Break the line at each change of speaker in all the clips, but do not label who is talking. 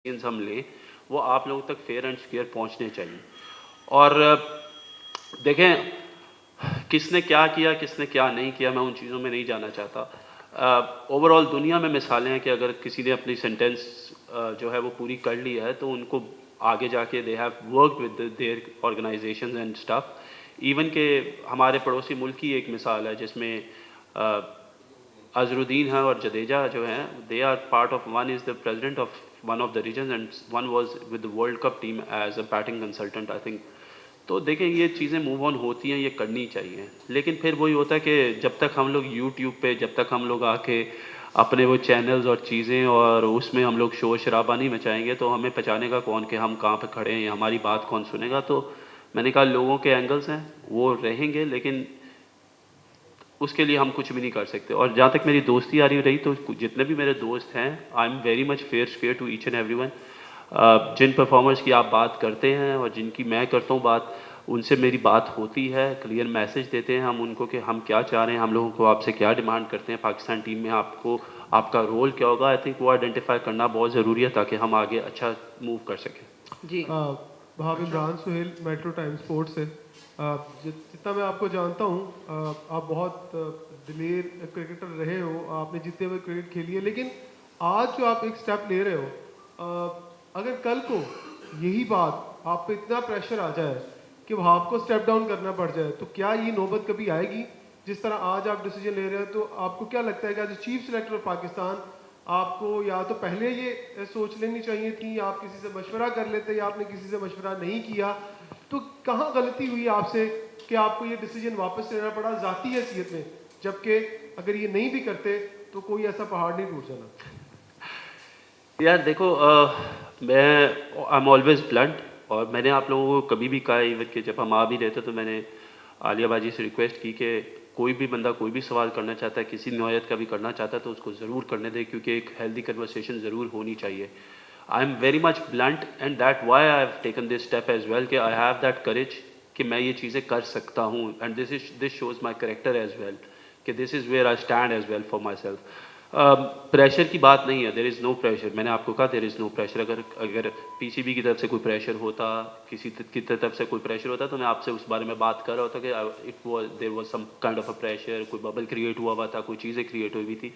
हम लें वो आप लोगों तक फेयर एंड स्क्वेयर पहुंचने चाहिए। और देखें किसने क्या किया किसने क्या नहीं किया मैं उन चीज़ों में नहीं जाना चाहता। ओवरऑल दुनिया में मिसालें हैं कि अगर किसी ने अपनी सेंटेंस जो है वो पूरी कर ली है तो उनको आगे जाके they have worked with their organisations and stuff. Even के हमारे पड़ोसी मुल्क की एक मिसाल है जिसमें अजरुद्दीन है और जडेजा जो हैं they are part of one is the president of one of the region and one was with the world cup team as a batting consultant I think. तो देखें ये चीज़ें मूव ऑन होती हैं, ये करनी चाहिए, लेकिन फिर वही होता है कि जब तक हम लोग यूट्यूब पे जब तक हम लोग आके अपने वो चैनल्स और चीज़ें और उसमें हम लोग शोर शराबा नहीं मचाएंगे तो हमें पहचानेगा कौन कि हम कहाँ पे खड़े हैं, हमारी बात कौन सुनेगा। तो मैंने कहा लोगों के एंगल्स हैं वो रहेंगे, लेकिन उसके लिए हम कुछ भी नहीं कर सकते। और जहाँ तक मेरी दोस्ती आ रही तो जितने भी मेरे दोस्त हैं I am very much fair to each and everyone. जिन परफॉर्मर्स की आप बात करते हैं और जिनकी मैं करता हूँ बात, उनसे मेरी बात होती है, क्लियर मैसेज देते हैं हम उनको कि हम क्या चाह रहे हैं, हम लोगों को आपसे क्या डिमांड करते हैं, पाकिस्तान टीम में आपको आपका रोल क्या होगा। आई थिंक वो आइडेंटिफाई करना बहुत ज़रूरी है ताकि हम आगे अच्छा मूव कर सकें।
जी
वहाँ Imran Suhail metro time sports से जितना मैं आपको जानता हूँ आप बहुत दिलेर क्रिकेटर रहे हो, आपने जीतते हुए क्रिकेट खेली है, लेकिन आज जो आप एक स्टेप ले रहे हो अगर कल को यही बात आप पे इतना प्रेशर आ जाए कि वहाँ आपको स्टेप डाउन करना पड़ जाए तो क्या ये नौबत कभी आएगी? जिस तरह आज आप डिसीजन ले रहे हो तो आपको क्या लगता है कि as chief selector of Pakistan आपको या तो पहले ये सोच लेनी चाहिए थी, आप किसी से मशवरा कर लेते या आपने किसी से मशवरा नहीं किया, तो कहाँ गलती हुई आपसे कि आपको ये डिसीजन वापस लेना पड़ा ज़ाती हैसियत में, जबकि अगर ये नहीं भी करते तो कोई ऐसा पहाड़ नहीं टूट जाना?
यार देखो मैं आई एम ऑलवेज ब्लंट और मैंने आप लोगों को कभी भी कहा इवन कि जब हम आ भी रहे थे तो मैंने आलिया बाजी से रिक्वेस्ट की कि कोई भी बंदा कोई भी सवाल करना चाहता है, किसी नौयत का भी करना चाहता है तो उसको ज़रूर करने दे, क्योंकि एक हेल्दी कन्वर्सेशन ज़रूर होनी चाहिए। I am very much blunt and that why I have taken this step as well कि आई हैव दैट करेज कि मैं ये चीज़ें कर सकता हूँ and this shows my character as well कि this is where I stand as well for myself. Pressure की बात नहीं है, देर इज़ नो प्रेशर। मैंने आपको कहा देर इज़ नो प्रेशर। अगर पीसीबी की तरफ से कोई प्रेशर होता, किसी की तरफ से कोई प्रेशर होता तो मैं आपसे उस बारे में बात कर रहा होता कि it was there was some kind of a pressure, कोई बबल क्रिएट हुआ था, कोई चीज़ें क्रिएट हुई थी।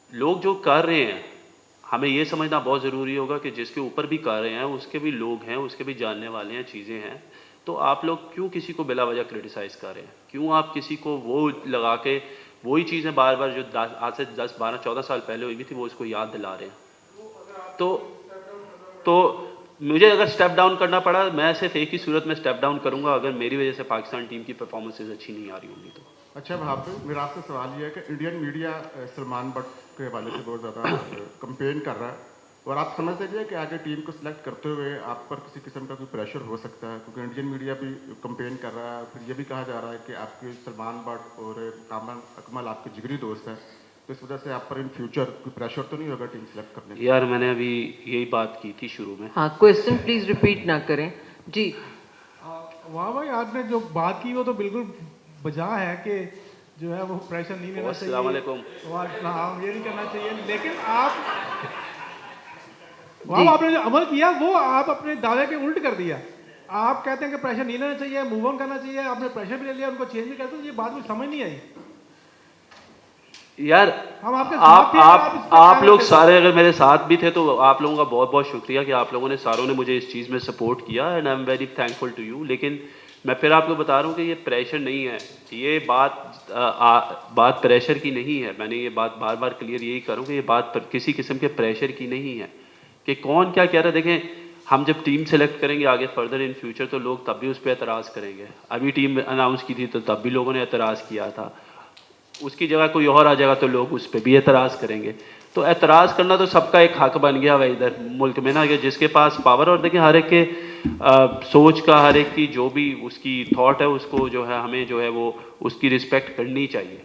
लोग जो कर रहे हैं हमें ये समझना बहुत ज़रूरी होगा कि जिसके ऊपर भी कर रहे हैं उसके भी लोग हैं, उसके भी जानने वाले हैं, चीज़ें हैं। तो आप लोग क्यों किसी को बिला वजह क्रिटिसाइज़ कर रहे हैं? क्यों आप किसी को वो लगा के वही चीज़ें बार बार जो आज से 10 12 14 साल पहले हुई थी वो उसको याद दिला रहे हैं? तो मुझे अगर स्टेप डाउन करना पड़ा मैं सिर्फ एक ही सूरत में स्टेप डाउन करूंगा, अगर मेरी वजह से पाकिस्तान टीम की परफॉर्मेंसेज अच्छी नहीं आ रही होंगी तो।
अच्छा वहाँ पे मेरा आपसे सवाल ये है कि इंडियन मीडिया सलमान बट के हवाले से बहुत ज़्यादा कंपेन कर रहा है और आप समझते हैं कि आगे टीम को सिलेक्ट करते हुए आप पर किसी किस्म का कोई प्रेशर हो सकता है, क्योंकि इंडियन मीडिया भी कंपेन कर रहा है। फिर ये भी कहा जा रहा है कि आपके सलमान बट और कामन अकमल आपके जिगरी दोस्त हैं, तो इस वजह से आप पर इन फ्यूचर कोई प्रेशर तो नहीं होगा टीम सेलेक्ट करने का?
यार मैंने अभी यही बात की थी शुरू में।
हाँ, क्वेश्चन प्लीज रिपीट ना करें जी।
वाह भाई आपने जो बात की वो तो बिल्कुल बजा है कि जो है वो प्रेशर नहीं लेना चाहिए,
अस्सलाम वालेकुम।
हाँ ये नहीं करना चाहिए, लेकिन आप वाह आपने जो अमल किया वो आप अपने दावे के उल्ट कर दिया। आप कहते हैं कि प्रेशर नहीं लेना चाहिए, मूव ऑन करना चाहिए, आपने प्रेशर भी ले लिया, उनको चेंज भी करते, ये बात मुझे समझ नहीं आई।
यार
हम आपके साथ थे, आप इस पे
आप
क्या
लोग
करते
सारे अगर मेरे साथ भी थे तो आप लोगों का बहुत बहुत शुक्रिया कि आप लोगों ने सारों ने मुझे इस चीज़ में सपोर्ट किया and I am very thankful to you. लेकिन मैं फिर आपको बता रहा हूँ कि ये प्रेशर नहीं है, ये बात प्रेशर की नहीं है। मैंने ये बात बार बार क्लियर यही करूँ कि ये बात किसी किस्म के प्रेशर की नहीं है कि कौन क्या कह रहा है। देखें हम जब टीम सेलेक्ट करेंगे आगे फर्दर इन फ्यूचर तो लोग तब भी उस पर एतराज़ करेंगे। अभी टीम अनाउंस की थी तो तब भी लोगों ने एतराज़ किया था, उसकी जगह कोई और आ जाएगा तो लोग उस पर भी एतराज़ करेंगे। तो एतराज़ करना तो सबका एक हक बन गया हुआ इधर मुल्क में ना, कि जिसके पास पावर, और देखिए हर एक के सोच का, हर एक की जो भी उसकी थॉट है उसको जो है हमें जो है वो उसकी रिस्पेक्ट करनी चाहिए।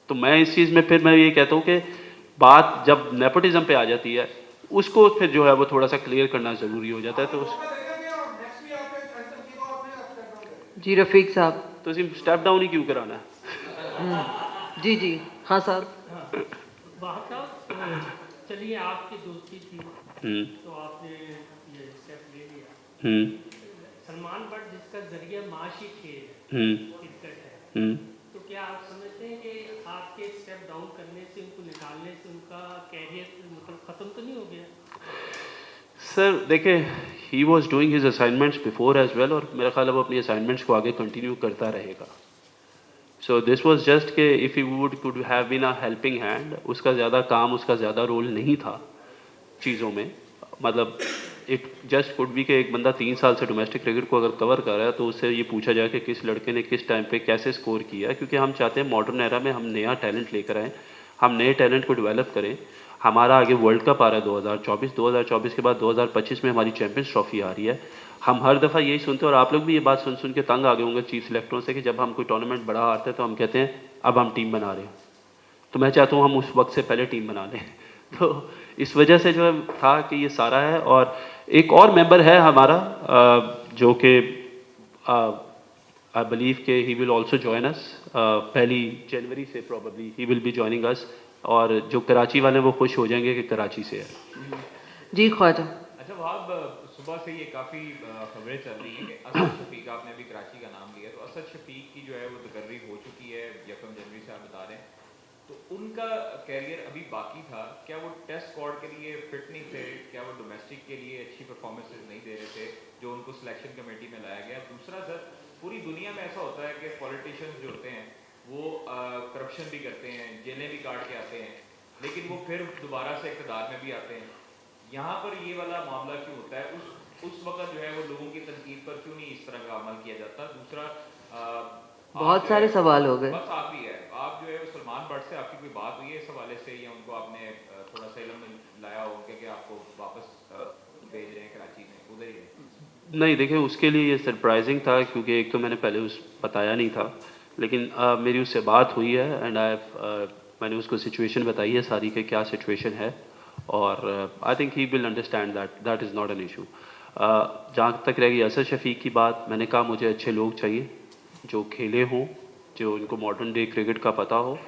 तो मैं इस चीज़ में फिर मैं ये कहता हूँ कि बात जब नेपोटिज्म पे आ जाती है उसको फिर जो है वो थोड़ा सा क्लियर करना ज़रूरी हो जाता है। तो
जी रफीक साहब।
तो स्टेप डाउन ही क्यों कराना है?
जी जी हाँ साहब।
वाह साहब, चलिए आपकी दोस्ती थी
हम्म
तो आपने ये स्टेप ले लिया।
हम्म
सलमान बट जिसका जरिए माशी खेल है,
हम्म
क्रिकेट है,
हम्म
तो क्या आप समझते हैं कि आपके स्टेप डाउन करने से, उनको निकालने से उनका कैरियर मतलब ख़त्म तो नहीं हो गया?
सर देखिए, he was doing his assignments before as well, और मेरा ख्याल है वो अपनी असाइनमेंट्स को आगे कंटिन्यू करता रहेगा। सो दिस वॉज जस्ट के if he would could have been a helping hand, उसका ज़्यादा काम, उसका ज़्यादा रोल नहीं था चीज़ों में। मतलब इट जस्ट कुड बी कि एक बंदा 3 साल से डोमेस्टिक क्रिकेट को अगर कवर कर रहा है तो उससे ये पूछा जाए कि किस लड़के ने किस टाइम पे कैसे स्कोर किया, क्योंकि हम चाहते हैं मॉडर्न एरा में हम नया टैलेंट लेकर आएँ, हम नए टैलेंट को डेवलप करें। हमारा आगे वर्ल्ड कप आ रहा है 2024 के बाद 2025 में हमारी चैंपियंस ट्रॉफी आ रही है। हम हर दफ़ा यही सुनते हैं, और आप लोग भी ये बात सुन सुन के तंग आ गए होंगे चीफ सिलेक्टरों से, कि जब हम कोई टूर्नामेंट बड़ा हारते हैं तो हम कहते हैं अब हम टीम बना रहे हैं। तो मैं चाहता हूँ हम उस वक्त से पहले टीम बना लें। तो इस वजह से जो है था कि ये सारा है। और एक और मेंबर है हमारा जो कि आई बिलीव के he will also join us 1 जनवरी से, probably he will be joining us. और जो कराची वाले वो खुश हो जाएंगे कि कराची से है।
जी ख्वाजा।
अच्छा वहाब, सुबह से ये काफ़ी खबरें चल रही हैं कि असद शफीक, आपने अभी कराची का नाम लिया, तो असद शफीक की जो है वो तकर्री हो चुकी है 1 जनवरी से, आप बता रहे हैं। तो उनका कैरियर अभी बाकी था, क्या वो टेस्ट स्क्वाड के लिए फिट नहीं थे? क्या वो डोमेस्टिक के लिए अच्छी परफॉर्मेंसेज नहीं दे रहे थे जो उनको सिलेक्शन कमेटी में लाया गया? दूसरा सर, पूरी दुनिया में ऐसा होता है कि पॉलिटिशियंस जो होते हैं वो करप्शन भी करते हैं, जेलें भी काट के आते हैं, लेकिन वो फिर दोबारा से इक़्तिदार में भी आते हैं। यहाँ पर ये वाला मामला क्यों होता है? उस वक्त जो है वो लोगों की तनकीद पर क्यों नहीं इस तरह का अमल किया जाता? दूसरा
बहुत सारे सवाल हो गए।
बस आखिरी है, आप जो है वो सलमान बट से आपकी कोई बात हुई है इस हवाले से, या उनको आपने थोड़ा सा इल्म लाया हो कि आपको वापस भेज रहे हैं कराची में, उधर ही है?
नहीं देखिए, उसके लिए ये सरप्राइजिंग था क्योंकि एक तो मैंने पहले उस बताया नहीं था, लेकिन मेरी उससे बात हुई है एंड मैंने उसको सिचुएशन बताई है सारी कि क्या सिचुएशन है, और I think he will understand that is not an issue. जहाँ तक रहेगी असद शफीक की बात, मैंने कहा मुझे अच्छे लोग चाहिए जो खेले हों, जो इनको मॉडर्न डे क्रिकेट का पता हो,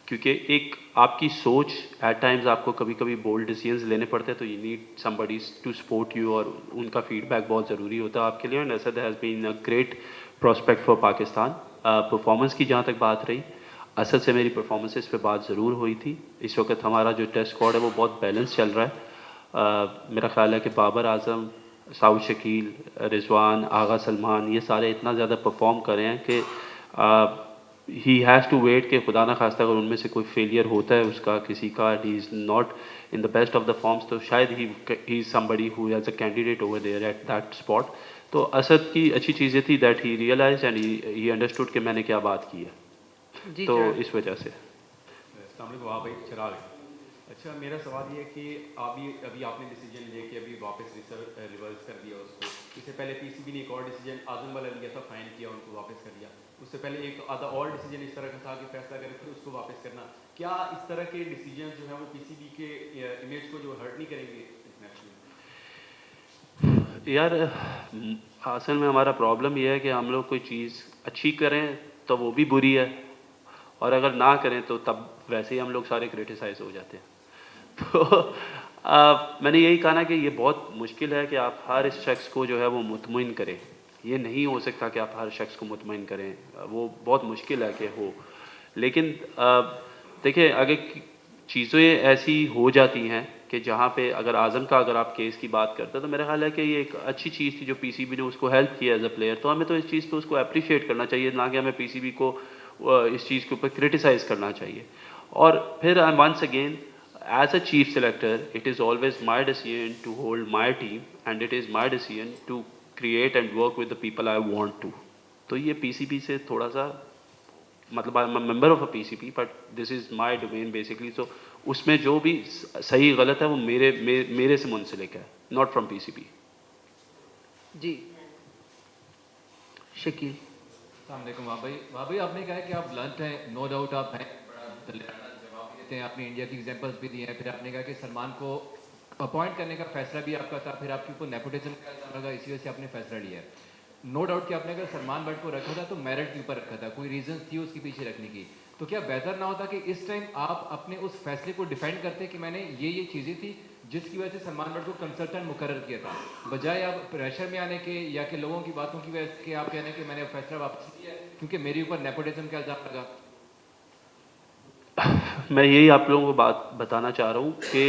क्योंकि एक आपकी सोच एट टाइम्स आपको कभी कभी बोल्ड डिसीजंस लेने पड़ते हैं, तो you need somebody to support you, और उनका फीडबैक बहुत ज़रूरी होता है आपके लिए। And Asad has been a great prospect for Pakistan. Performance की जहाँ तक बात रही, असद से मेरी परफॉर्मेंसेस पे बात ज़रूर हुई थी। इस वक्त हमारा जो टेस्ट स्क्वाड है वो बहुत बैलेंस चल रहा है। मेरा ख्याल है कि बाबर आजम, साउद शकील, रिजवान, आगा सलमान, ये सारे इतना ज़्यादा परफॉर्म कर रहे हैं कि ही हैज़ टू वेट कि खुदा ना खास्ता अगर उनमें से कोई फेलियर होता है उसका किसी का, he is not in the best of the forms, तो शायद he is somebody who has a candidate over there at that spot. तो असद की अच्छी चीज़ें थी that he realise and he understood कि मैंने क्या बात की है,
जी
तो
चिराग।
इस वजह से।
अस्सलाम वालेकुम वहाँ भाई, चिराग। अच्छा मेरा सवाल ये है कि अभी आपने डिसीजन लिया कि अभी वापस रिवर्स कर दिया उसको। इससे पहले पीसीबी ने एक और डिसीजन आजम वाला लिया था, फाइन किया, उनको वापस कर दिया। उससे पहले एक आधा और डिसीजन इस तरह का था कि फैसला करें फिर उसको वापस करना। क्या इस तरह के डिसीजन जो है वो पीसीबी के इमेज को जो हर्ट नहीं करेंगे इंटरनेशनल?
यार असल में हमारा प्रॉब्लम ये है कि हम लोग कोई चीज़ अच्छी करें तो वो भी बुरी है, और अगर ना करें तो तब वैसे ही हम लोग सारे क्रिटिसाइज हो जाते हैं। तो मैंने यही कहा ना कि ये बहुत मुश्किल है कि आप हर इस शख्स को जो है वो मुतमईन करें। ये नहीं हो सकता कि आप हर शख्स को मुतमईन करें, वो बहुत मुश्किल है कि हो। लेकिन देखिए, अगर चीज़ें ऐसी हो जाती हैं कि जहाँ पे अगर आज़म का अगर आप केस की बात करते हैं, तो मेरा ख्याल है कि ये एक अच्छी चीज़ थी जो पीसीबी ने उसको हेल्प किया एज अ प्लेयर, तो हमें तो इस चीज़ पे उसको अप्रिशिएट करना चाहिए, ना कि हमें पीसीबी को इस चीज़ के ऊपर क्रिटिसाइज़ करना चाहिए। और फिर once again, as a chief selector, it is always my decision to hold my team, and it is my decision to create and work with the people I want to. तो ये PCB से थोड़ा सा, मतलब I am a member of a PCB, but this is my domain basically. So उसमें जो भी सही गलत है वो मेरे से मुंसलिक है, नॉट फ्रॉम PCB।
जी शकील।
अस्सलाम वालेकुम वहाँ भाई आपने कहा है कि आप ब्लंट हैं, नो डाउट आप हैं, बड़ा दलेराना जवाब भी देते हैं, आपने इंडिया की एग्जांपल्स भी दिए हैं। फिर आपने कहा कि सलमान को अपॉइंट करने का फैसला भी आपका था, फिर आपके ऊपर नेपोटिज्म का इल्जाम लगा, इसी वजह से आपने फैसला लिया है। नो डाउट कि आपने अगर सलमान बट को रखा था तो मेरिट के ऊपर रखा था, कोई रीजन थी उसके पीछे रखने की। तो क्या बेहतर ना होता कि इस टाइम आप अपने उस फैसले को डिफेंड करते कि मैंने ये चीज़ें थी जिसकी वजह से सलमान बट को कंसल्टेंट मुकर्रर किया था, बजाय आप प्रेशर में आने के या कि लोगों की बातों की वजह से आप कहने कि मैंने फैसला वापस लिया है क्योंकि मेरे ऊपर नेपोटिज्म का इल्जाम लगा।
मैं यही आप लोगों को बात बताना चाह रहा हूँ कि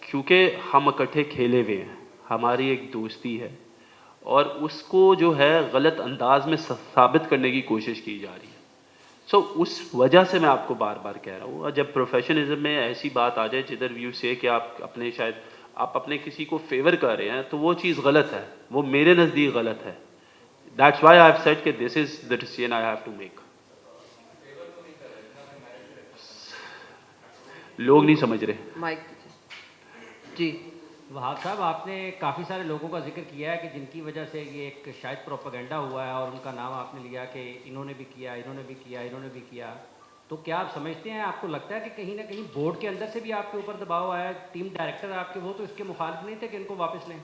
क्योंकि हम इकट्ठे खेले हुए हैं, हमारी एक दोस्ती है और उसको जो है गलत अंदाज में साबित करने की कोशिश की जा रही है। सो उस वजह से मैं आपको बार बार कह रहा हूँ, और जब प्रोफेशनलिज्म में ऐसी बात आ जाए जिधर व्यू से कि आप अपने किसी को फेवर कर रहे हैं तो वो चीज़ गलत है, वो मेरे नज़दीक गलत है। That's why I have said कि this is the decision I have to make. लोग नहीं समझ रहे।
माइक दीजिए। जी
वहाब साहब, आपने काफ़ी सारे लोगों का जिक्र किया है कि जिनकी वजह से ये एक शायद प्रोपेगेंडा हुआ है और उनका नाम आपने लिया कि इन्होंने भी किया, इन्होंने भी किया, इन्होंने भी किया। तो क्या आप समझते हैं, आपको लगता है कि कहीं ना कहीं बोर्ड के अंदर से भी आपके ऊपर दबाव आया, टीम डायरेक्टर आपके वो तो इसके मुखालिफ नहीं थे कि इनको वापस लें?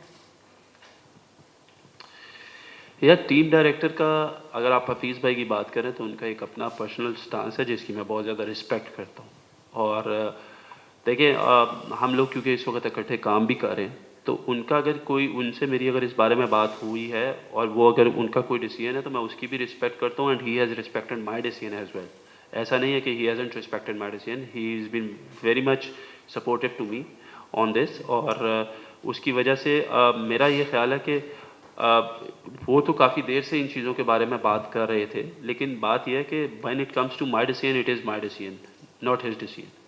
यार टीम डायरेक्टर का अगर आप हफीज़ भाई की बात करें तो उनका एक अपना पर्सनल स्टांस है जिसकी मैं बहुत ज़्यादा रिस्पेक्ट करता हूँ। और देखिए हम लोग क्योंकि इस वक्त इकट्ठे काम भी कर रहे हैं तो उनका अगर कोई उनसे मेरी अगर इस बारे में बात हुई है और वो अगर उनका कोई डिसीजन है तो मैं उसकी भी रिस्पेक्ट करता हूँ and he has respected my decision as well. ऐसा नहीं है कि he hasn't respected my decision, he is been very much supportive to me on this. और उसकी वजह से मेरा ये ख्याल है कि वो तो काफ़ी देर से इन चीज़ों के बारे में बात कर रहे थे, लेकिन बात यह है कि when it comes to my decision it is my decision, not his decision.